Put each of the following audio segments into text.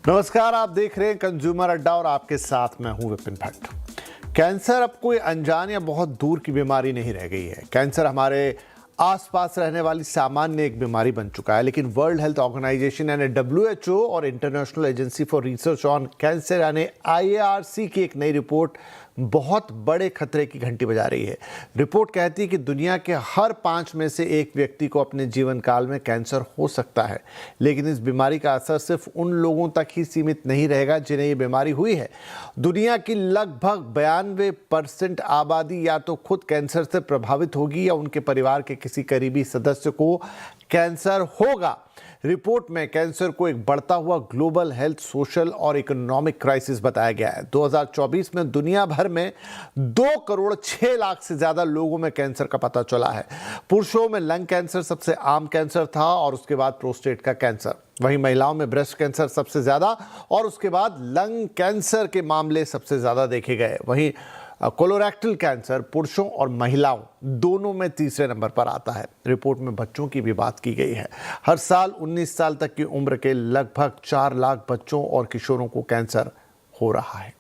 नमस्कार, आप देख रहे हैं कंज्यूमर अड्डा और आपके साथ मैं हूं विपिन भट्ट। कैंसर अब कोई अनजान या बहुत दूर की बीमारी नहीं रह गई है। कैंसर हमारे आसपास रहने वाली सामान्य एक बीमारी बन चुका है, लेकिन वर्ल्ड हेल्थ ऑर्गेनाइजेशन यानी WHO और international agency for research on cancer यानी IARC की एक नई रिपोर्ट बहुत बड़े खतरे की घंटी बजा रही है। रिपोर्ट कहती है कि दुनिया के हर 5 में से एक व्यक्ति को अपने जीवन काल में कैंसर हो सकता है, लेकिन इस बीमारी का असर सिर्फ उन लोगों तक ही सीमित नहीं रहेगा जिन्हें ये बीमारी हुई है। दुनिया की लगभग 92% आबादी या तो खुद कैंसर से प्रभावित होगी या उनके परिवार के किसी करीबी सदस्य को कैंसर होगा। रिपोर्ट में कैंसर को एक बढ़ता हुआ ग्लोबल हेल्थ, सोशल और इकोनॉमिक क्राइसिस बताया गया है। 2024 में दुनिया भर में 2 करोड़ 6 लाख से ज्यादा लोगों में कैंसर का पता चला है। पुरुषों में लंग कैंसर सबसे आम कैंसर था और उसके बाद प्रोस्टेट का कैंसर। वहीं महिलाओं में ब्रेस्ट कैंसर सबसे ज्यादा और उसके बाद लंग कैंसर के मामले सबसे ज्यादा देखे गए। वहीं कोलोरेक्टल कैंसर पुरुषों और महिलाओं दोनों में तीसरे नंबर पर आता है। रिपोर्ट में बच्चों की भी बात की गई है। हर साल 19 साल तक की उम्र के लगभग 4 लाख बच्चों और किशोरों को कैंसर हो रहा है।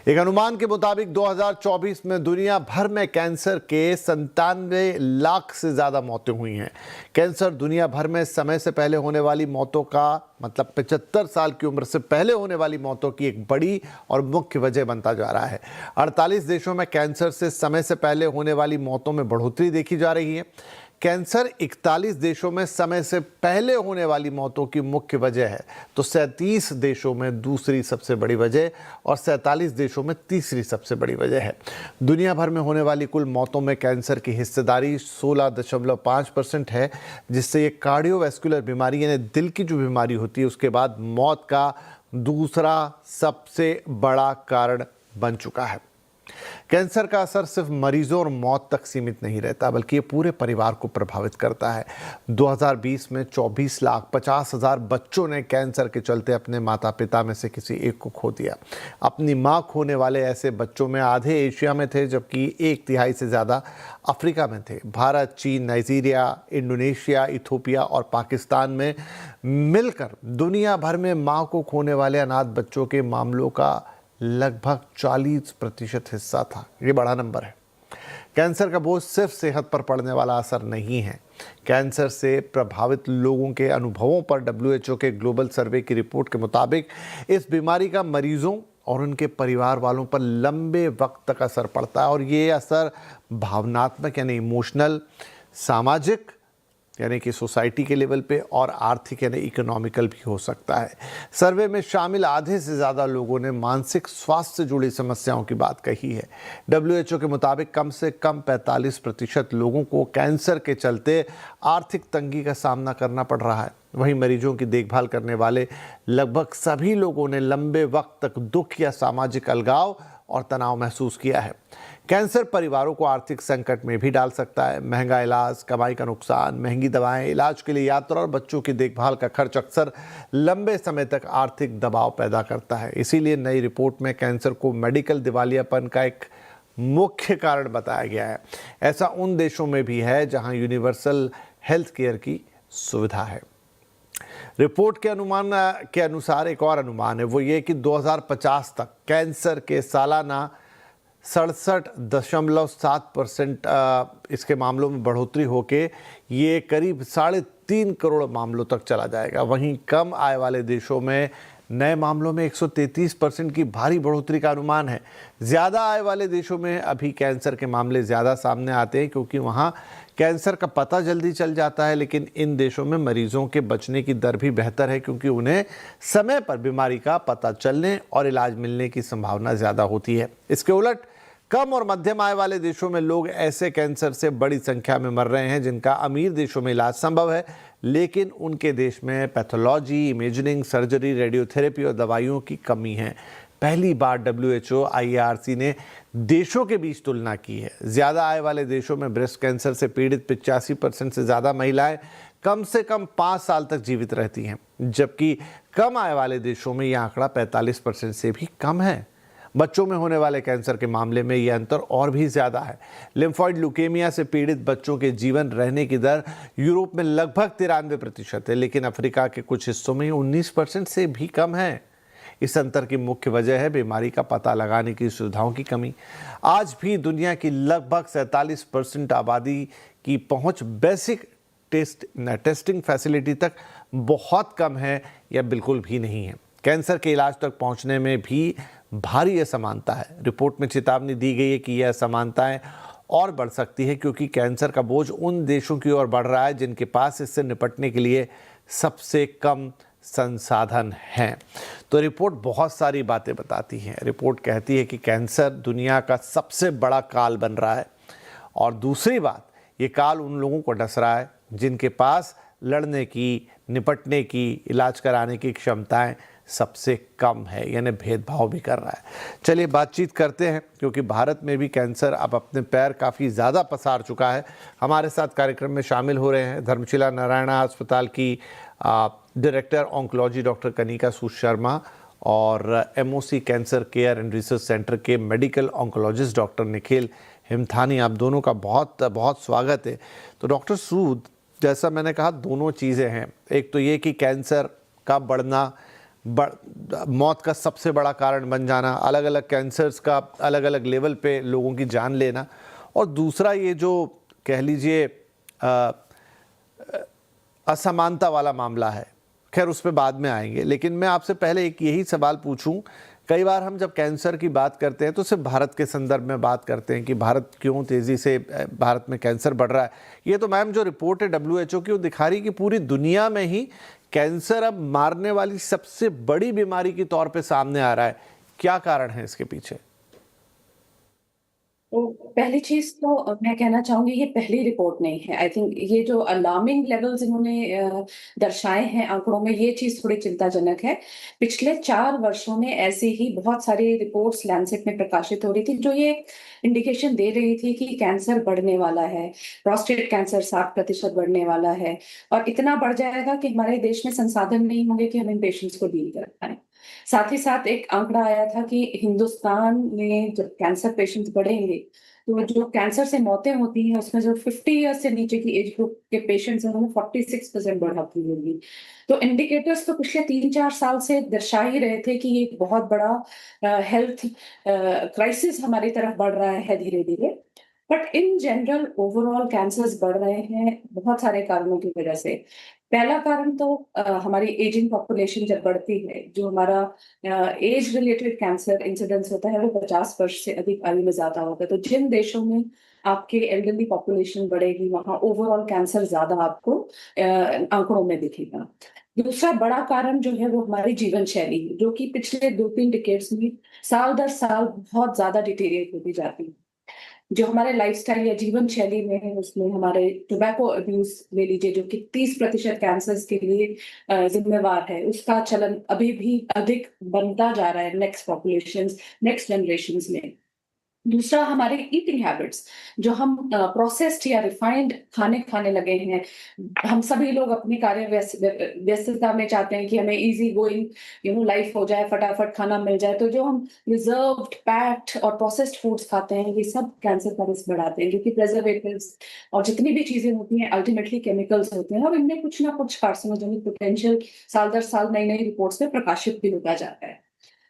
एक अनुमान के मुताबिक 2024 में दुनिया भर में कैंसर के 97 लाख से ज्यादा मौतें हुई हैं। कैंसर दुनिया भर में समय से पहले होने वाली मौतों का मतलब 75 साल की उम्र से पहले होने वाली मौतों की एक बड़ी और मुख्य वजह बनता जा रहा है। 48 देशों में कैंसर से समय से पहले होने वाली मौतों में बढ़ोतरी देखी जा रही है। कैंसर 41 देशों में समय से पहले होने वाली मौतों की मुख्य वजह है, तो 37 देशों में दूसरी सबसे बड़ी वजह और 47 देशों में तीसरी सबसे बड़ी वजह है। दुनिया भर में होने वाली कुल मौतों में कैंसर की हिस्सेदारी 16.5% है, जिससे ये कार्डियोवैस्कुलर बीमारी यानी दिल की जो बीमारी होती है उसके बाद मौत का दूसरा सबसे बड़ा कारण बन चुका है। कैंसर का असर सिर्फ मरीजों और मौत तक सीमित नहीं रहता, बल्कि ये पूरे परिवार को प्रभावित करता है। 2020 में 24,50,000 बच्चों ने कैंसर के चलते अपने माता पिता में से किसी एक को खो दिया। अपनी मां खोने वाले ऐसे बच्चों में आधे एशिया में थे, जबकि 1/3 से ज़्यादा अफ्रीका में थे। भारत, चीन, नाइजीरिया, इंडोनेशिया, इथोपिया और पाकिस्तान में मिलकर दुनिया भर में मां को खोने वाले अनाथ बच्चों के मामलों का लगभग 40% हिस्सा था। ये बड़ा नंबर है। कैंसर का बोझ सिर्फ सेहत पर पड़ने वाला असर नहीं है। कैंसर से प्रभावित लोगों के अनुभवों पर WHO के ग्लोबल सर्वे की रिपोर्ट के मुताबिक इस बीमारी का मरीजों और उनके परिवार वालों पर लंबे वक्त तक असर पड़ता है और ये असर भावनात्मक यानी इमोशनल, सामाजिक यानी कि सोसाइटी के लेवल पे और आर्थिक यानी इकोनॉमिकल भी हो सकता है। सर्वे में शामिल आधे से ज़्यादा लोगों ने मानसिक स्वास्थ्य से जुड़ी समस्याओं की बात कही है। WHO के मुताबिक कम से कम 45% लोगों को कैंसर के चलते आर्थिक तंगी का सामना करना पड़ रहा है। वहीं मरीजों की देखभाल करने वाले लगभग सभी लोगों ने लंबे वक्त तक दुख या सामाजिक अलगाव और तनाव महसूस किया है। कैंसर परिवारों को आर्थिक संकट में भी डाल सकता है। महंगा इलाज, कमाई का नुकसान, महंगी दवाएं, इलाज के लिए यात्रा और बच्चों की देखभाल का खर्च अक्सर लंबे समय तक आर्थिक दबाव पैदा करता है। इसीलिए नई रिपोर्ट में कैंसर को मेडिकल दिवालियापन का एक मुख्य कारण बताया गया है। ऐसा उन देशों में भी है जहां यूनिवर्सल हेल्थ केयर की सुविधा है। रिपोर्ट के अनुमान के अनुसार एक और अनुमान है, वो ये कि 2050 तक कैंसर के सालाना 67.7% इसके मामलों में बढ़ोतरी होके ये करीब 3.5 करोड़ मामलों तक चला जाएगा। वहीं कम आय वाले देशों में नए मामलों में 133% की भारी बढ़ोतरी का अनुमान है। ज़्यादा आय वाले देशों में अभी कैंसर के मामले ज़्यादा सामने आते हैं क्योंकि वहाँ कैंसर का पता जल्दी चल जाता है, लेकिन इन देशों में मरीजों के बचने की दर भी बेहतर है क्योंकि उन्हें समय पर बीमारी का पता चलने और इलाज मिलने की संभावना ज़्यादा होती है। इसके उलट कम और मध्यम आय वाले देशों में लोग ऐसे कैंसर से बड़ी संख्या में मर रहे हैं जिनका अमीर देशों में इलाज संभव है, लेकिन उनके देश में पैथोलॉजी, इमेजिंग, सर्जरी, रेडियोथेरेपी और दवाइयों की कमी है। पहली बार WHO IARC ने देशों के बीच तुलना की है। ज़्यादा आय वाले देशों में ब्रेस्ट कैंसर से पीड़ित 85% से ज़्यादा महिलाएं कम से कम 5 साल तक जीवित रहती हैं, जबकि कम आय वाले देशों में यह आंकड़ा 45% से भी कम है। बच्चों में होने वाले कैंसर के मामले में यह अंतर और भी ज़्यादा है। लिम्फॉइड ल्यूकेमिया से पीड़ित बच्चों के जीवन रहने की दर यूरोप में लगभग 93% है, लेकिन अफ्रीका के कुछ हिस्सों में 19% से भी कम है। इस अंतर की मुख्य वजह है बीमारी का पता लगाने की सुविधाओं की कमी। आज भी दुनिया की लगभग 47% आबादी की पहुंच बेसिक टेस्टिंग फैसिलिटी तक बहुत कम है या बिल्कुल भी नहीं है। कैंसर के इलाज तक पहुंचने में भी भारी असमानता है। रिपोर्ट में चेतावनी दी गई है कि यह असमानताएं और बढ़ सकती है, क्योंकि कैंसर का बोझ उन देशों की ओर बढ़ रहा है जिनके पास इससे निपटने के लिए सबसे कम संसाधन हैं। तो रिपोर्ट बहुत सारी बातें बताती है। रिपोर्ट कहती है कि कैंसर दुनिया का सबसे बड़ा काल बन रहा है, और दूसरी बात, ये काल उन लोगों को डस रहा है जिनके पास लड़ने की, निपटने की, इलाज कराने की क्षमताएं सबसे कम है, यानी भेदभाव भी कर रहा है। चलिए बातचीत करते हैं, क्योंकि भारत में भी कैंसर अब अपने पैर काफ़ी ज़्यादा पसार चुका है। हमारे साथ कार्यक्रम में शामिल हो रहे हैं धर्मशिला नारायणा अस्पताल की डायरेक्टर ऑन्कोलॉजी डॉक्टर कनिका सूद शर्मा और MOC cancer care and research centre के मेडिकल ऑन्कोलॉजिस्ट डॉक्टर निखिल हिमथानी। आप दोनों का बहुत बहुत स्वागत है। तो डॉक्टर सूद, जैसा मैंने कहा, दोनों चीज़ें हैं। एक तो ये कि कैंसर का बढ़ना, मौत का सबसे बड़ा कारण बन जाना, अलग अलग कैंसर्स का अलग अलग लेवल पे लोगों की जान लेना, और दूसरा ये जो कह लीजिए असमानता वाला मामला है। खैर उस पर बाद में आएंगे, लेकिन मैं आपसे पहले एक यही सवाल पूछूं। कई बार हम जब कैंसर की बात करते हैं तो सिर्फ भारत के संदर्भ में बात करते हैं कि भारत क्यों तेज़ी से भारत में कैंसर बढ़ रहा है। ये तो मैम जो रिपोर्ट है WHO की, वो दिखा रही कि पूरी दुनिया में ही कैंसर अब मारने वाली सबसे बड़ी बीमारी के तौर पे सामने आ रहा है। क्या कारण है इसके पीछे? तो पहली चीज तो मैं कहना चाहूंगी, ये पहली रिपोर्ट नहीं है। आई थिंक ये जो अलार्मिंग लेवल्स इन्होंने दर्शाए हैं आंकड़ों में, ये चीज थोड़ी चिंताजनक है। पिछले 4 वर्षों में ऐसी ही बहुत सारी रिपोर्ट्स लैंसेट में प्रकाशित हो रही थी, जो ये इंडिकेशन दे रही थी कि कैंसर बढ़ने वाला है। प्रोस्टेट कैंसर 60% बढ़ने वाला है, और इतना बढ़ जाएगा कि हमारे देश में संसाधन नहीं होंगे कि हम इन पेशेंट्स को डील कर पाए। साथ ही साथ एक आंकड़ा आया था कि हिंदुस्तान में जब कैंसर पेशेंट्स बढ़ेंगे, तो जो कैंसर से मौतें होती हैं उसमें जो 50 ईयर्स से नीचे की एज ग्रुप के पेशेंट्स हैं, उनमें 46% बढ़ोतरी होगी। तो इंडिकेटर्स तो पिछले 3-4 साल से दर्शा ही रहे थे कि ये एक बहुत बड़ा हेल्थ क्राइसिस हमारी तरफ बढ़ रहा है धीरे धीरे। But in general overall cancers बढ़ रहे हैं बहुत सारे कारणों की वजह से। पहला कारण तो हमारी एजिंग पॉपुलेशन जब बढ़ती है, जो हमारा एज रिलेटेड कैंसर इंसिडेंस होता है वो 50 वर्ष से अधिक आयु में ज्यादा होता है। तो जिन देशों में आपके एल्डरली पॉपुलेशन बढ़ेगी, वहां ओवरऑल कैंसर ज्यादा आपको आंकड़ों में दिखेगा। दूसरा बड़ा कारण जो है वो हमारी जीवन शैली है, जो कि पिछले 2-3 डिकेड्स में साल दर साल बहुत ज्यादा डिटेरिएट होती जाती है। जो हमारे लाइफस्टाइल या जीवन शैली में है, उसमें हमारे टोबैको अब्यूज ले लीजिए, जो कि 30% कैंसर्स के लिए जिम्मेवार है, उसका चलन अभी भी अधिक बनता जा रहा है नेक्स्ट जनरेशन में। दूसरा हमारे ईटिंग हैबिट्स, जो हम प्रोसेस्ड या रिफाइंड खाने खाने लगे हैं। हम सभी लोग अपनी कार्य व्यस्तता में चाहते हैं कि हमें इजी गोइंग लाइफ हो जाए, फटाफट खाना मिल जाए। तो जो हम रिजर्व्ड, पैक्ड और प्रोसेस्ड फूड्स खाते हैं, ये सब कैंसर का रिस्क बढ़ाते हैं, क्योंकि प्रिजर्वेटिव्स और जितनी भी चीजें होती हैं अल्टीमेटली केमिकल्स होते हैं, और इनमें कुछ ना कुछ कार्सिनोजेनिक पोटेंशियल साल दर साल नई नई रिपोर्ट्स में प्रकाशित भी होता जाता है।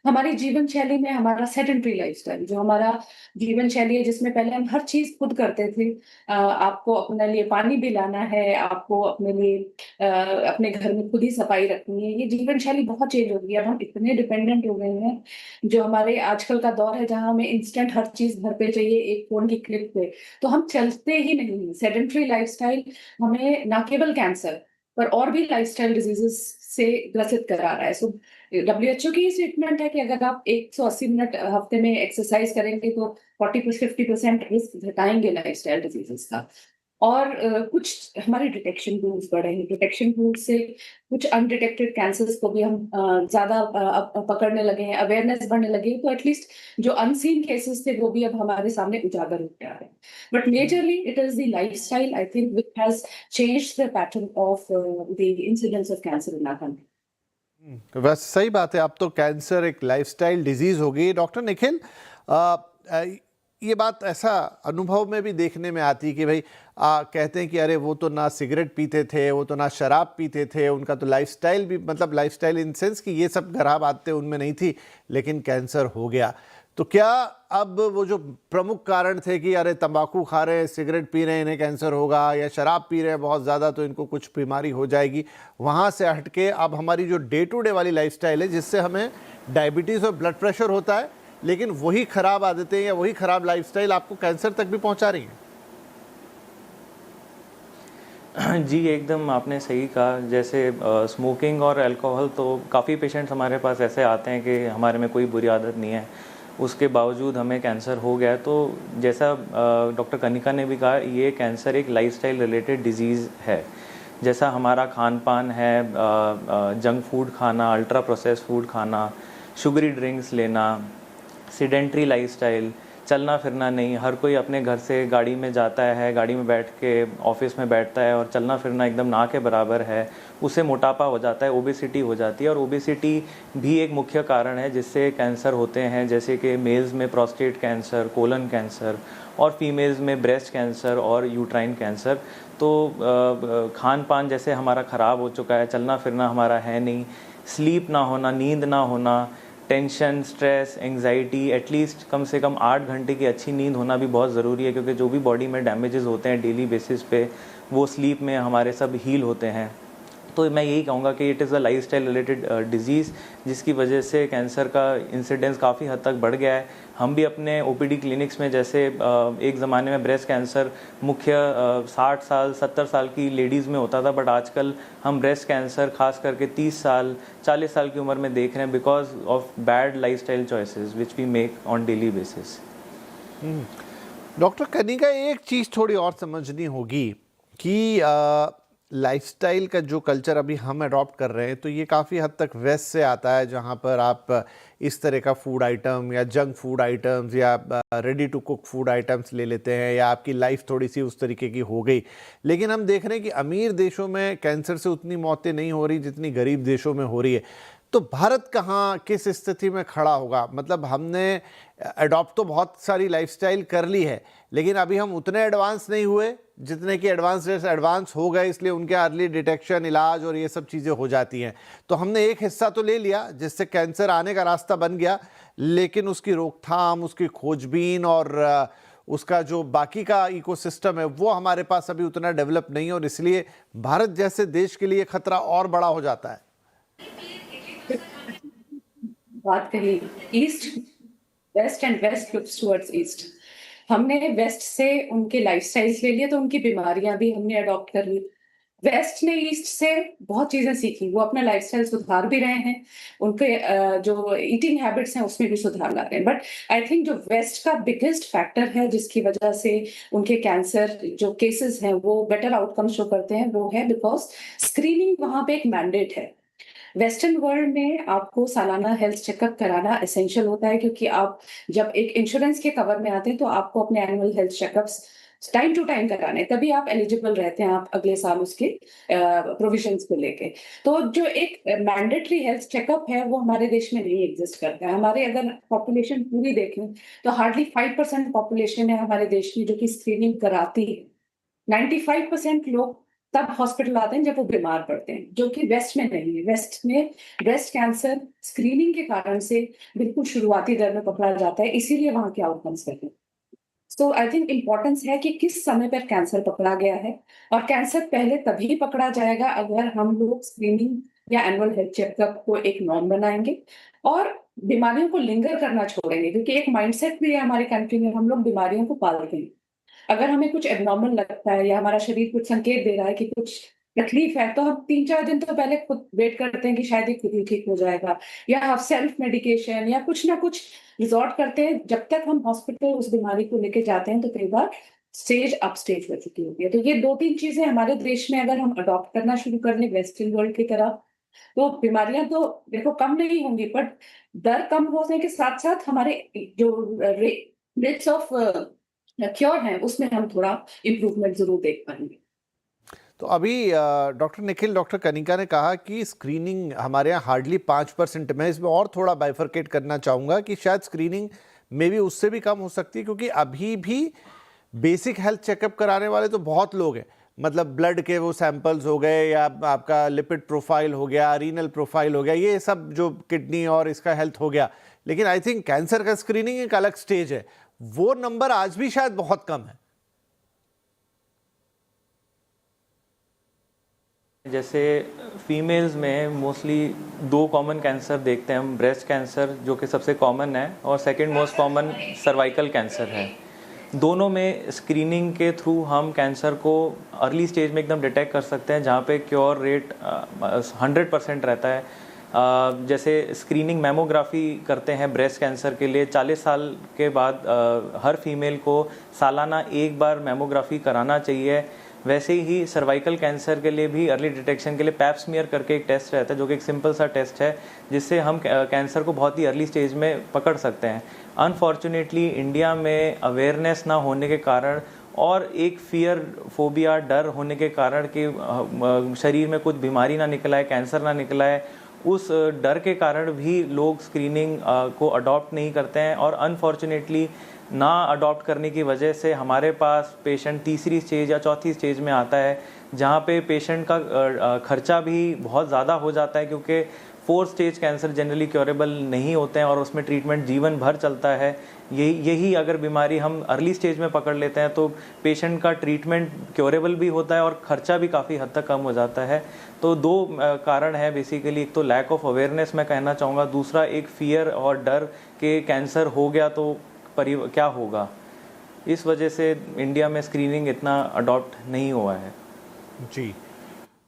हमारी जीवन शैली में हमारा सेडेंटरी लाइफस्टाइल, जो हमारा जीवन शैली है, जिसमें पहले हम हर चीज खुद करते थे। आपको अपने लिए पानी भी लाना है, आपको अपने लिए अपने घर में खुद ही सफाई रखनी है। ये जीवन शैली बहुत चेंज हो गई है। अब हम इतने डिपेंडेंट हो गए हैं, जो हमारे आजकल का दौर है जहां हमें इंस्टेंट हर चीज घर पे चाहिए, एक फोन की क्लिक पे, तो हम चलते ही नहीं। सेडेंटरी लाइफस्टाइल हमें न केवल कैंसर पर और भी लाइफस्टाइल डिजीजेस से ग्रसित करा रहा है। सो WHO की स्टेटमेंट है कि अगर आप 180 मिनट हफ्ते में एक्सरसाइज करेंगे तो 40-50% रिस्क घटाएंगे लाइफस्टाइल डिजीजेस का। और कुछ हमारे डिटेक्शन टूल्स बढ़े हैं। डिटेक्शन टूल्स से कुछ अनडिटेक्टेड कैंसर्स को भी हम ज्यादा पकड़ने लगे हैं, अवेयरनेस बढ़ने लगी है। तो एटलीस्ट जो अनसीन केसेस थे वो भी अब हमारे सामने उजागर होते आ रहे हैं। But majorly it is the lifestyle, I think, which has changed the pattern of the incidence of cancer in our country. बस सही बात है। अब तो कैंसर एक लाइफस्टाइल डिजीज हो गई। डॉक्टर निखिल, अ, अ, ये बात ऐसा अनुभव में भी देखने में आती है कि भाई कहते हैं कि अरे वो तो ना सिगरेट पीते थे, वो तो ना शराब पीते थे, उनका तो लाइफस्टाइल भी, मतलब लाइफस्टाइल इन सेंस कि ये सब खराब आदतें उनमें नहीं थी, लेकिन कैंसर हो गया। तो क्या अब वो जो प्रमुख कारण थे कि अरे तंबाकू खा रहे हैं, सिगरेट पी रहे हैं, इन्हें कैंसर होगा, या शराब पी रहे हैं बहुत ज़्यादा तो इनको कुछ बीमारी हो जाएगी, वहाँ से हटके अब हमारी जो डे टू डे वाली लाइफस्टाइल है जिससे हमें डायबिटीज़ और ब्लड प्रेशर होता है, लेकिन वही खराब आदतें या वही खराब लाइफस्टाइल आपको कैंसर तक भी पहुँचा रही हैं? जी, एकदम आपने सही कहा। जैसे स्मोकिंग और अल्कोहल, तो काफ़ी पेशेंट्स हमारे पास ऐसे आते हैं कि हमारे में कोई बुरी आदत नहीं है, उसके बावजूद हमें कैंसर हो गया है। तो जैसा डॉक्टर कनिका ने भी कहा, ये कैंसर एक लाइफस्टाइल रिलेटेड डिजीज़ है। जैसा हमारा खान-पान है, जंक फूड खाना, अल्ट्रा प्रोसेस्ड फूड खाना, शुगरी ड्रिंक्स लेना, सेडेंट्री लाइफस्टाइल, चलना फिरना नहीं। हर कोई अपने घर से गाड़ी में जाता है, गाड़ी में बैठ के ऑफिस में बैठता है और चलना फिरना एकदम ना के बराबर है, उससे मोटापा हो जाता है, ओबेसिटी हो जाती है। और ओबेसिटी भी एक मुख्य कारण है जिससे कैंसर होते हैं, जैसे कि मेल्स में प्रोस्टेट कैंसर, कोलन कैंसर, और फीमेल्स में ब्रेस्ट कैंसर और यूट्राइन कैंसर। तो खान पान जैसे हमारा ख़राब हो चुका है, चलना फिरना हमारा है नहीं, स्लीप ना होना, नींद ना होना, टेंशन, स्ट्रेस, एंग्जाइटी, एटलीस्ट कम से कम 8 घंटे की अच्छी नींद होना भी बहुत ज़रूरी है, क्योंकि जो भी बॉडी में डैमेजेस होते हैं डेली बेसिस पे, वो स्लीप में हमारे सब हील होते हैं। तो मैं यही कहूँगा कि it is a lifestyle related disease, जिसकी वजह से कैंसर का इंसिडेंस काफ़ी हद तक बढ़ गया है। हम भी अपने ओपीडी क्लिनिक्स में, जैसे एक ज़माने में ब्रेस्ट कैंसर मुख्य 60 साल 70 साल की लेडीज़ में होता था, बट आजकल हम ब्रेस्ट कैंसर खास करके 30 साल 40 साल की उम्र में देख रहे हैं, because of bad lifestyle choices which we make on daily basis. Doctor Kanika, एक चीज़ थोड़ी और समझनी होगी कि लाइफस्टाइल का जो कल्चर अभी हम अडॉप्ट कर रहे हैं, तो ये काफ़ी हद तक वेस्ट से आता है, जहाँ पर आप इस तरह का फूड आइटम या जंक फूड आइटम्स या ready to cook food items ले लेते हैं, या आपकी लाइफ थोड़ी सी उस तरीके की हो गई। लेकिन हम देख रहे हैं कि अमीर देशों में कैंसर से उतनी मौतें नहीं हो रही जितनी गरीब देशों में हो रही है। तो भारत कहाँ किस स्थिति में खड़ा होगा? मतलब हमने अडॉप्ट तो बहुत सारी लाइफस्टाइल कर ली है, लेकिन अभी हम उतने एडवांस नहीं हुए जितने कि एडवांस जैसे एडवांस हो गए, इसलिए उनके अर्ली डिटेक्शन, इलाज और ये सब चीज़ें हो जाती हैं। तो हमने एक हिस्सा तो ले लिया जिससे कैंसर आने का रास्ता बन गया, लेकिन उसकी रोकथाम, उसकी खोजबीन और उसका जो बाकी का इकोसिस्टम है वो हमारे पास अभी उतना डेवलप नहीं है, और इसलिए भारत जैसे देश के लिए खतरा और बड़ा हो जाता है। बात कही east west and west looks towards east. हमने वेस्ट से उनके लाइफस्टाइल्स ले लिए तो उनकी बीमारियां भी हमने अडॉप्ट कर ली। वेस्ट ने ईस्ट से बहुत चीजें सीखी, वो अपना लाइफस्टाइल सुधार भी रहे हैं, उनके जो ईटिंग हैबिट्स हैं उसमें भी सुधार ला रहे हैं। बट आई थिंक जो वेस्ट का बिगेस्ट फैक्टर है जिसकी वजह से उनके कैंसर जो केसेस हैं वो बेटर आउटकम शो करते हैं, वो है बिकॉज स्क्रीनिंग वहां पे एक मैंडेट है। वेस्टर्न वर्ल्ड में आपको सालाना हेल्थ चेकअप कराना एसेंशियल होता है, क्योंकि आप जब एक इंश्योरेंस के कवर में आते हैं तो आपको अपने annual health checkups time to time कराने, तभी आप एलिजिबल रहते हैं, आप अगले साल उसके प्रोविजंस को लेके। तो जो एक मैंडेटरी हेल्थ चेकअप है वो हमारे देश में नहीं एग्जिस्ट करता है। हमारे अगर पॉपुलेशन पूरी देखें तो हार्डली 5% पॉपुलेशन है हमारे देश की जो कि स्क्रीनिंग कराती है। 95% लोग तब हॉस्पिटल आते हैं जब वो बीमार पड़ते हैं, जो कि वेस्ट में नहीं है। वेस्ट में ब्रेस्ट कैंसर स्क्रीनिंग के कारण से बिल्कुल शुरुआती दर में पकड़ा जाता है, इसीलिए वहां के आउटकम्स बेहतर। सो आई थिंक इम्पोर्टेंस है कि किस समय पर कैंसर पकड़ा गया है, और कैंसर पहले तभी पकड़ा जाएगा अगर हम लोग स्क्रीनिंग या एनुअल हेल्थ चेकअप को एक नॉर्म बनाएंगे और बीमारियों को लिंगर करना छोड़ेंगे, क्योंकि एक माइंडसेट भी है हमारी कंट्री में, हम लोग बीमारियों को पालते हैं। अगर हमें कुछ एबनॉर्मल लगता है या हमारा शरीर कुछ संकेत दे रहा है कि कुछ तकलीफ है, तो हम 3-4 दिन तो पहले खुद वेट करते हैं कि शायद ये खुद ही ठीक हो जाएगा, या आप सेल्फ मेडिकेशन या कुछ ना कुछ रिजॉर्ट करते हैं। जब तक हम हॉस्पिटल उस बीमारी को लेके जाते हैं तो कई बार स्टेज अप स्टेज हो चुकी होती है। तो ये 2-3 चीजें हमारे देश में अगर हम अडॉप्ट करना शुरू कर लें वेस्टर्न वर्ल्ड की तरह, तो बीमारियां तो देखो कम नहीं होंगी, बट दर कम होने के साथ साथ हमारे जो रेट्स ऑफ क्योर है उसमें हम थोड़ा इम्प्रूवमेंट जरूर देख पाएंगे। तो अभी डॉक्टर निखिल, डॉक्टर कनिका ने कहा कि स्क्रीनिंग हमारे यहाँ हार्डली 5%। मैं इसमें और थोड़ा बाइफरकेट करना चाहूँगा कि शायद स्क्रीनिंग में भी उससे भी कम हो सकती है, क्योंकि अभी भी बेसिक हेल्थ चेकअप कराने वाले तो बहुत लोग हैं। मतलब ब्लड के वो सैंपल्स हो गए, या आपका लिपिड प्रोफाइल हो गया, रीनल प्रोफाइल हो गया, ये सब जो किडनी और इसका हेल्थ हो गया। लेकिन आई थिंक कैंसर का स्क्रीनिंग एक अलग स्टेज है, वो नंबर आज भी शायद बहुत कम है। जैसे फीमेल्स में मोस्टली 2 कॉमन कैंसर देखते हैं हम, ब्रेस्ट कैंसर जो कि सबसे कॉमन है और second most common cervical cancer है। दोनों में स्क्रीनिंग के थ्रू हम कैंसर को अर्ली स्टेज में एकदम डिटेक्ट कर सकते हैं, जहाँ पे क्योर रेट 100% रहता है। जैसे स्क्रीनिंग मैमोग्राफी करते हैं ब्रेस्ट कैंसर के लिए, 40 साल के बाद हर फीमेल को सालाना 1 बार मैमोग्राफी कराना चाहिए। वैसे ही सर्वाइकल कैंसर के लिए भी अर्ली डिटेक्शन के लिए पैप स्मीयर करके एक टेस्ट रहता है, जो कि एक सिंपल सा टेस्ट है जिससे हम कैंसर को बहुत ही अर्ली स्टेज में पकड़ सकते हैं। अनफॉर्चुनेटली इंडिया में अवेयरनेस ना होने के कारण और एक फियर फोबिया, डर होने के कारण कि शरीर में कुछ बीमारी ना निकला है, कैंसर ना निकला है, उस डर के कारण भी लोग स्क्रीनिंग को अडॉप्ट नहीं करते हैं। और अनफॉर्चुनेटली ना अडॉप्ट करने की वजह से हमारे पास पेशेंट तीसरी स्टेज या चौथी स्टेज में आता है, जहाँ पे पेशेंट का खर्चा भी बहुत ज़्यादा हो जाता है, क्योंकि 4 स्टेज कैंसर जनरली क्योरेबल नहीं होते हैं और उसमें ट्रीटमेंट जीवन भर चलता है। यही अगर बीमारी हम अर्ली स्टेज में पकड़ लेते हैं तो पेशेंट का ट्रीटमेंट क्योरेबल भी होता है और खर्चा भी काफ़ी हद तक कम हो जाता है। तो 2 कारण है बेसिकली, एक तो लैक ऑफ अवेयरनेस मैं कहना चाहूँगा, दूसरा एक फियर और डर कि कैंसर हो गया तो क्या होगा। इस वजह से इंडिया में स्क्रीनिंग इतना अडॉप्ट नहीं हुआ है। जी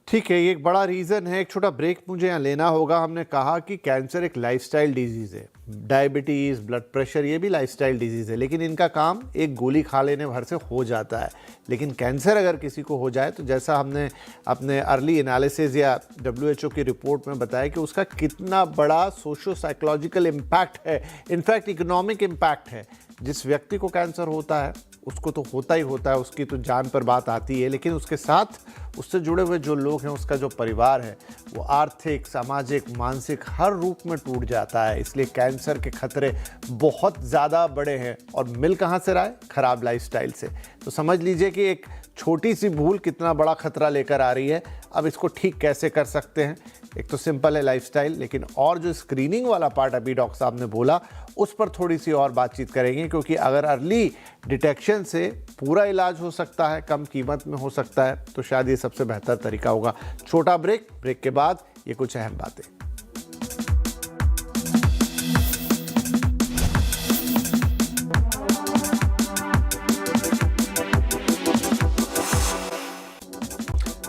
ठीक है, ये एक बड़ा रीज़न है। एक छोटा ब्रेक मुझे यहाँ लेना होगा। हमने कहा कि कैंसर एक लाइफस्टाइल डिजीज़ है, डायबिटीज़, ब्लड प्रेशर, ये भी लाइफस्टाइल डिजीज़ है, लेकिन इनका काम एक गोली खा लेने भर से हो जाता है। लेकिन कैंसर अगर किसी को हो जाए तो जैसा हमने अपने अर्ली एनालिसिस या WHO की रिपोर्ट में बताया कि उसका कितना बड़ा सोशो साइकोलॉजिकल इम्पैक्ट है, इनफैक्ट इकोनॉमिक इम्पैक्ट है। जिस व्यक्ति को कैंसर होता है उसको तो होता ही होता है, उसकी तो जान पर बात आती है, लेकिन उसके साथ उससे जुड़े हुए जो लोग हैं, उसका जो परिवार है, वो आर्थिक, सामाजिक, मानसिक हर रूप में टूट जाता है। इसलिए कैंसर के खतरे बहुत ज़्यादा बड़े हैं। और मिल कहाँ से रहा है? खराब लाइफस्टाइल से। तो समझ लीजिए कि एक छोटी सी भूल कितना बड़ा खतरा लेकर आ रही है। अब इसको ठीक कैसे कर सकते हैं? एक तो सिंपल है लाइफस्टाइल, लेकिन और जो स्क्रीनिंग वाला पार्ट अभी डॉक्टर साहब ने बोला, उस पर थोड़ी सी और बातचीत करेंगे, क्योंकि अगर अर्ली डिटेक्शन से पूरा इलाज हो सकता है, कम कीमत में हो सकता है, तो शायद ये सबसे बेहतर तरीका होगा। छोटा ब्रेक के बाद ये कुछ अहम बातें।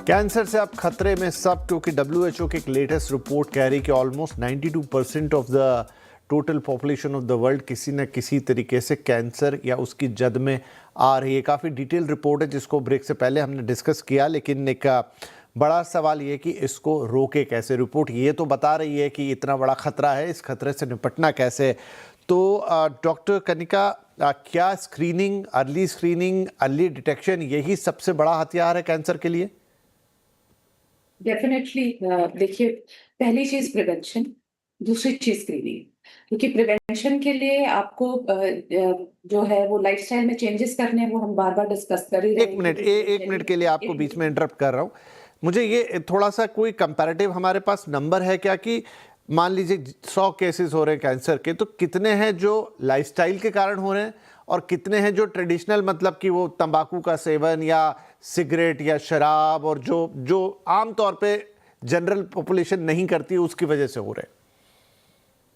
कैंसर से आप खतरे में सब, क्योंकि WHO की एक लेटेस्ट रिपोर्ट कह रही कि almost 92% of the total population of the world किसी न किसी तरीके से कैंसर या उसकी जद में आ रही है। काफ़ी डिटेल रिपोर्ट है जिसको ब्रेक से पहले हमने डिस्कस किया, लेकिन एक बड़ा सवाल ये कि इसको रोके कैसे। रिपोर्ट ये तो बता रही है कि इतना बड़ा खतरा है, इस खतरे से निपटना कैसे। तो डॉक्टर कनिका, क्या स्क्रीनिंग, अर्ली डिटेक्शन यही सबसे बड़ा हथियार है कैंसर के लिए? डेफिनेटली देखिए, पहली चीज प्रिवेंशन, दूसरी चीज स्क्रीनिंग। क्योंकि प्रिवेंशन के लिए आपको जो है वो लाइफस्टाइल में चेंजेस करने हैं, वो हम बार बार डिस्कस कर ही रहे हैं। एक मिनट के लिए आपको बीच में इंटरप्ट कर रहा हूँ। मुझे ये थोड़ा सा कोई कंपैरेटिव हमारे पास नंबर है क्या कि मान लीजिए 100 केसेस हो रहे हैं कैंसर के, तो कितने हैं जो लाइफस्टाइल के कारण हो रहे हैं और कितने हैं जो ट्रेडिशनल, मतलब कि वो तंबाकू का सेवन या सिगरेट या शराब, और जो आम तौर पे जनरल पॉपुलेशन नहीं करती उसकी वजह से हो रहे हैं?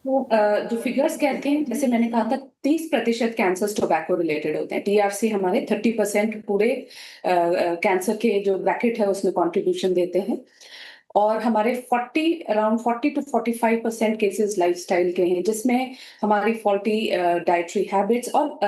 तो जो फिगर्स कहते हैं, जैसे मैंने कहा था, 30% कैंसर टोबैको रिलेटेड होते हैं। TRC हमारे 30% पूरे कैंसर के जो ब्रैकेट है उसमें कंट्रीब्यूशन देते हैं। और हमारे अराउंड 40 to 45% केसेस लाइफस्टाइल के हैं, जिसमें हमारी फॉल्टी डाइटरी हैबिट्स और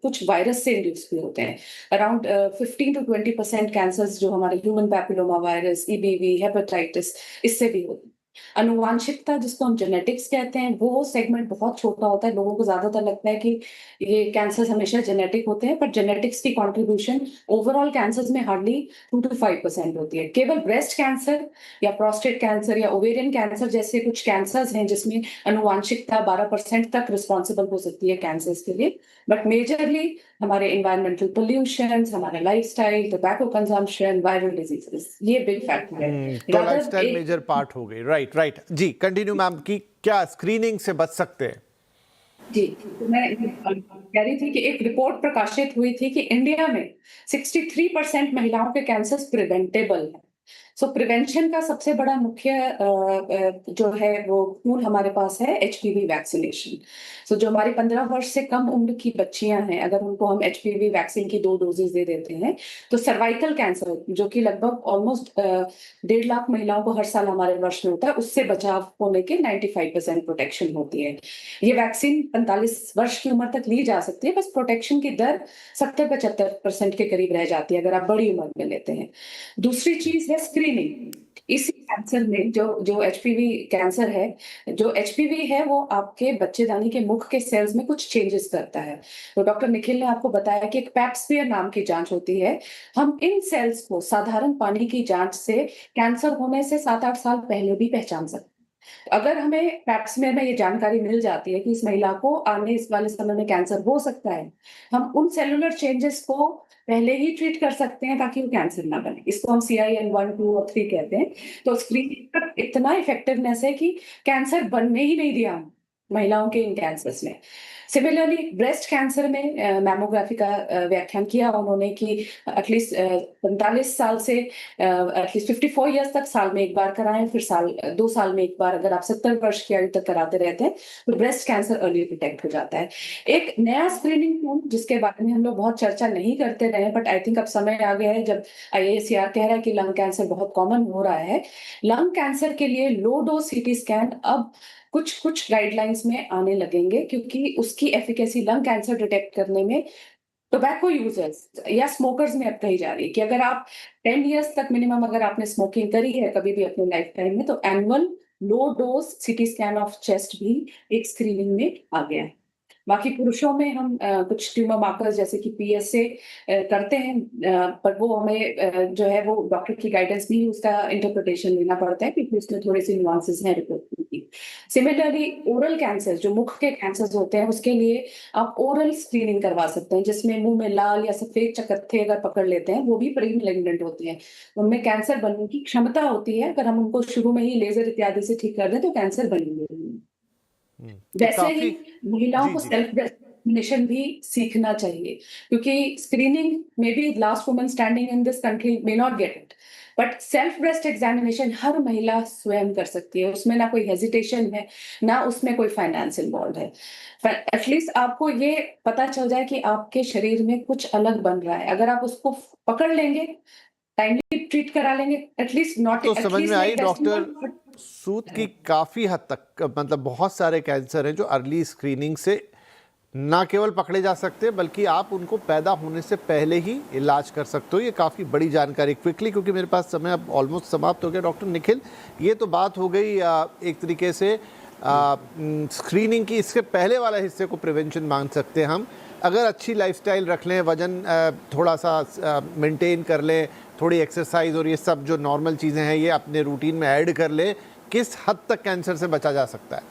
कुछ वायरस से इंड्यूस भी होते हैं। अराउंड 15 to 20% कैंसर्स जो हमारे human papilloma virus, EBV, hepatitis, इससे भी होते हैं। अनुवांशिकता जिसको हम जेनेटिक्स कहते हैं, वो सेगमेंट बहुत छोटा होता है। लोगों को ज्यादातर लगता है कि ये कैंसर हमेशा जेनेटिक होते हैं, पर जेनेटिक्स की कंट्रीब्यूशन ओवरऑल कैंसर्स में हार्डली 2 to 5% होती है। केवल ब्रेस्ट कैंसर या प्रोस्टेट कैंसर या ओवेरियन कैंसर जैसे कुछ कैंसर्स हैं जिसमें अनुवांशिकता 12% तक रिस्पॉन्सिबल हो सकती है कैंसर्स के लिए, बट मेजरली हमारे इन्वायरमेंटल पोल्यूशन, हमारा lifestyle, tobacco consumption, viral diseases, ये बिग फैक्टर है। तो लाइफस्टाइल मेजर पार्ट हो गई। राइट राइट जी, कंटिन्यू मैम की क्या स्क्रीनिंग से बच सकते हैं? जी, तो मैं कह रही थी कि एक रिपोर्ट प्रकाशित हुई थी कि इंडिया में 63% महिलाओं के कैंसर प्रिवेंटेबल है। सो प्रिवेंशन का सबसे बड़ा मुख्य जो है वो टूल हमारे पास है एचपीवी वैक्सीनेशन। सो जो हमारी 15 वर्ष से कम उम्र की बच्चियां हैं, अगर उनको हम एचपीवी वैक्सीन की 2 डोजेज दे देते हैं तो सर्वाइकल कैंसर, जो कि लगभग ऑलमोस्ट 1.5 लाख महिलाओं को हर साल हमारे वर्ष में होता है, उससे बचाव होने के 95% प्रोटेक्शन होती है। ये वैक्सीन 45 वर्ष की उम्र तक ली जा सकती है, बस प्रोटेक्शन की दर 70-75% के करीब रह जाती है अगर आप बड़ी उम्र में लेते हैं। दूसरी चीज है स्क्रीनिंग। इसी कैंसर में जो एचपीवी कैंसर है, जो एचपीवी है वो आपके बच्चेदानी के मुख के सेल्स में कुछ चेंजेस करता है। तो डॉक्टर निखिल ने आपको बताया कि एक पैप्समियर नाम की जांच होती है। हम इन सेल्स को साधारण पानी की जांच से कैंसर होने से 7-8 साल पहले भी पहचान सकते हैं। अगर हमें पैप्समियर में ये जानकारी मिल जाती है कि इस महिला को आने इस वाले समय में कैंसर हो सकता है, हम उन सेलुलर चेंजेस को पहले ही ट्रीट कर सकते हैं ताकि वो कैंसर ना बने। इसको हम CIN 1, 2 और 3 कहते हैं। तो स्क्रीनिंग का इतना इफेक्टिवनेस है कि कैंसर बनने ही नहीं दिया महिलाओं के इन कैंसर्स में। सिमिलरली ब्रेस्ट कैंसर में मैमोग्राफी का व्याख्यान किया उन्होंने कि एटलीस्ट 45 साल से एटलीस्ट 54 ईयर्स तक साल में एक बार कराएं, फिर 2 साल में एक बार। अगर आप 70 वर्ष की आयु तक कराते रहते हैं तो ब्रेस्ट कैंसर अर्ली डिटेक्ट हो जाता है। एक नया स्क्रीनिंग टूल जिसके बारे में हम लोग बहुत चर्चा नहीं करते रहे, बट आई थिंक अब समय आ गया है जब IACR कह रहा है कि लंग कैंसर बहुत कॉमन हो रहा है। लंग कैंसर के लिए लो डोज CT स्कैन अब कुछ गाइडलाइंस में आने लगेंगे, क्योंकि उसकी एफिकेसी लंग कैंसर डिटेक्ट करने में टोबैको यूजर्स या स्मोकर्स में अब कही जा रही है कि अगर आप 10 इयर्स तक मिनिमम अगर आपने स्मोकिंग करी है कभी भी अपने लाइफ टाइम में, तो annual low dose CT scan of chest भी एक स्क्रीनिंग में आ गया है। बाकी पुरुषों में हम कुछ ट्यूमर मार्कर्स जैसे कि PSA करते हैं, पर वो हमें जो है वो डॉक्टर की गाइडेंस में ही उसका इंटरप्रिटेशन लेना पड़ता है, क्योंकि उसमें थोड़े से नुआंसेस हैं रिपोर्ट की। सिमिलरली ओरल कैंसर, जो मुख के कैंसर्स होते हैं, उसके लिए आप ओरल स्क्रीनिंग करवा सकते हैं, जिसमें मुंह में लाल या सफेद चकत्थे अगर पकड़ लेते हैं, वो भी प्री मैलिग्नेंट होते हैं, उनमें कैंसर बनने की क्षमता होती है। अगर हम उनको शुरू में ही लेजर इत्यादि से ठीक कर दें तो कैंसर बनेंगे। तो वैसे ही काफी महिलाओं जी को जी सेल्फ वैक्सीनेशन भी सीखना चाहिए, क्योंकि स्क्रीनिंग में भी last woman standing in this country may not get it, but self breast examination हर महिला स्वयं कर सकती है। उसमें ना कोई हेजिटेशन है, ना उसमें कोई फाइनेंस इन्वॉल्व है। एटलीस्ट आपको ये पता चल जाए कि आपके शरीर में कुछ अलग बन रहा है। अगर आप उसको पकड़ लेंगे, टाइमली ट्रीट करा लेंगे, एटलीस्ट नॉट तो समझ में आई डॉक्टर एटलीस्ट सूद की काफ़ी हद तक, मतलब बहुत सारे कैंसर हैं जो अर्ली स्क्रीनिंग से ना केवल पकड़े जा सकते हैं बल्कि आप उनको पैदा होने से पहले ही इलाज कर सकते हो। ये काफ़ी बड़ी जानकारी। क्विकली, क्योंकि मेरे पास समय अब ऑलमोस्ट समाप्त हो गया, डॉक्टर निखिल, ये तो बात हो गई एक तरीके से स्क्रीनिंग की। इसके पहले वाला हिस्से को प्रिवेंशन मान सकते हैं हम। अगर अच्छी लाइफस्टाइल रख लें, वजन थोड़ा सा मेंटेन कर लें, थोड़ी एक्सरसाइज और ये सब जो नॉर्मल चीज़ें हैं ये अपने रूटीन में ऐड कर लें, किस हद तक कैंसर से बचा जा सकता है?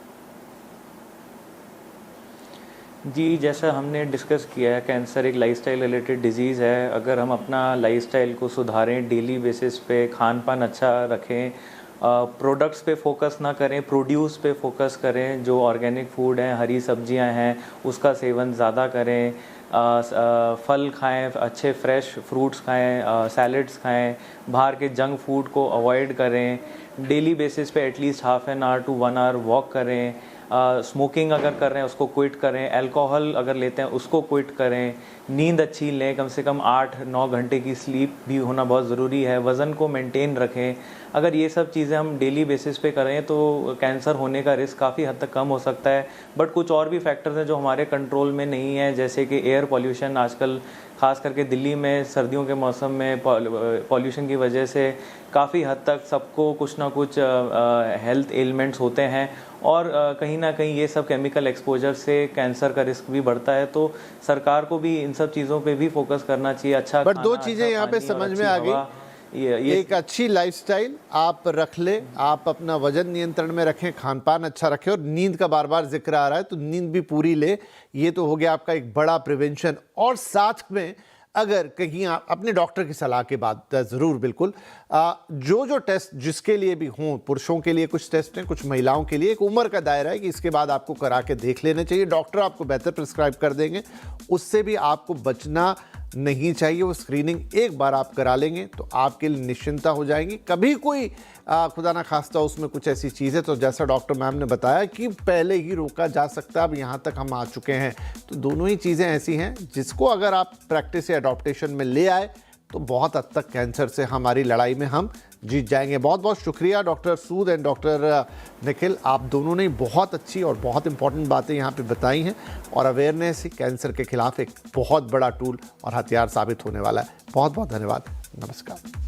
जी, जैसा हमने डिस्कस किया है, कैंसर एक लाइफस्टाइल रिलेटेड डिजीज़ है। अगर हम अपना लाइफस्टाइल को सुधारें, डेली बेसिस पे खान पान अच्छा रखें, प्रोडक्ट्स पे फोकस ना करें, प्रोड्यूस पे फोकस करें, जो ऑर्गेनिक फूड हैं, हरी सब्जियां हैं, उसका सेवन ज़्यादा करें, फल खाएं, अच्छे फ्रेश फ्रूट्स खाएं, सैलड्स खाएं, बाहर के जंक फूड को अवॉइड करें, डेली बेसिस पे at least half an hour to 1 hour walk करें, स्मोकिंग अगर कर रहे हैं उसको क्विट करें, अल्कोहल अगर लेते हैं उसको क्विट करें, नींद अच्छी लें, कम से कम 8-9 घंटे की स्लीप भी होना बहुत ज़रूरी है, वज़न को मेंटेन रखें। अगर ये सब चीज़ें हम डेली बेसिस पे करें तो कैंसर होने का रिस्क काफ़ी हद तक कम हो सकता है। बट कुछ और भी फैक्टर्स हैं जो हमारे कंट्रोल में नहीं है, जैसे कि एयर पॉल्यूशन आजकल ख़ास करके दिल्ली में सर्दियों के मौसम में पॉल्यूशन की वजह से काफ़ी हद तक सबको कुछ ना कुछ हेल्थ एलिमेंट्स होते हैं और कहीं ना कहीं ये सब केमिकल एक्सपोजर से कैंसर का रिस्क भी बढ़ता है। तो सरकार को भी इन सब चीज़ों पे भी फोकस करना चाहिए। अच्छा बट दो खाना, चीज़ें अच्छा यहाँ पे पानी और समझ अच्छी में आ हवा, गई। ये एक अच्छी लाइफस्टाइल आप रख ले, आप अपना वजन नियंत्रण में रखें, खान पान अच्छा रखें और नींद का बार बार जिक्र आ रहा है तो नींद भी पूरी ले। ये तो हो गया आपका एक बड़ा प्रिवेंशन। और साथ में अगर कहीं आप अपने डॉक्टर की सलाह के बाद ज़रूर बिल्कुल जो टेस्ट जिसके लिए भी हों, पुरुषों के लिए कुछ टेस्ट हैं, कुछ महिलाओं के लिए एक उम्र का दायरा है कि इसके बाद आपको करा के देख लेने चाहिए। डॉक्टर आपको बेहतर प्रिस्क्राइब कर देंगे, उससे भी आपको बचना नहीं चाहिए। वो स्क्रीनिंग एक बार आप करा लेंगे तो आपके लिए निश्चिंता हो जाएंगी। कभी कोई खुदा ना खास्ता उसमें कुछ ऐसी चीज़ है तो जैसा डॉक्टर मैम ने बताया कि पहले ही रोका जा सकता है, अब यहाँ तक हम आ चुके हैं। तो दोनों ही चीज़ें ऐसी हैं जिसको अगर आप प्रैक्टिस या अडॉप्टेशन में ले आए तो बहुत हद तक कैंसर से हमारी लड़ाई में हम जीत जाएंगे। बहुत बहुत शुक्रिया doctor Sood and doctor Nikhil, आप दोनों ने बहुत अच्छी और बहुत इंपॉर्टेंट बातें यहाँ पे बताई हैं और अवेयरनेस ही कैंसर के खिलाफ एक बहुत बड़ा टूल और हथियार साबित होने वाला है। बहुत बहुत धन्यवाद। नमस्कार।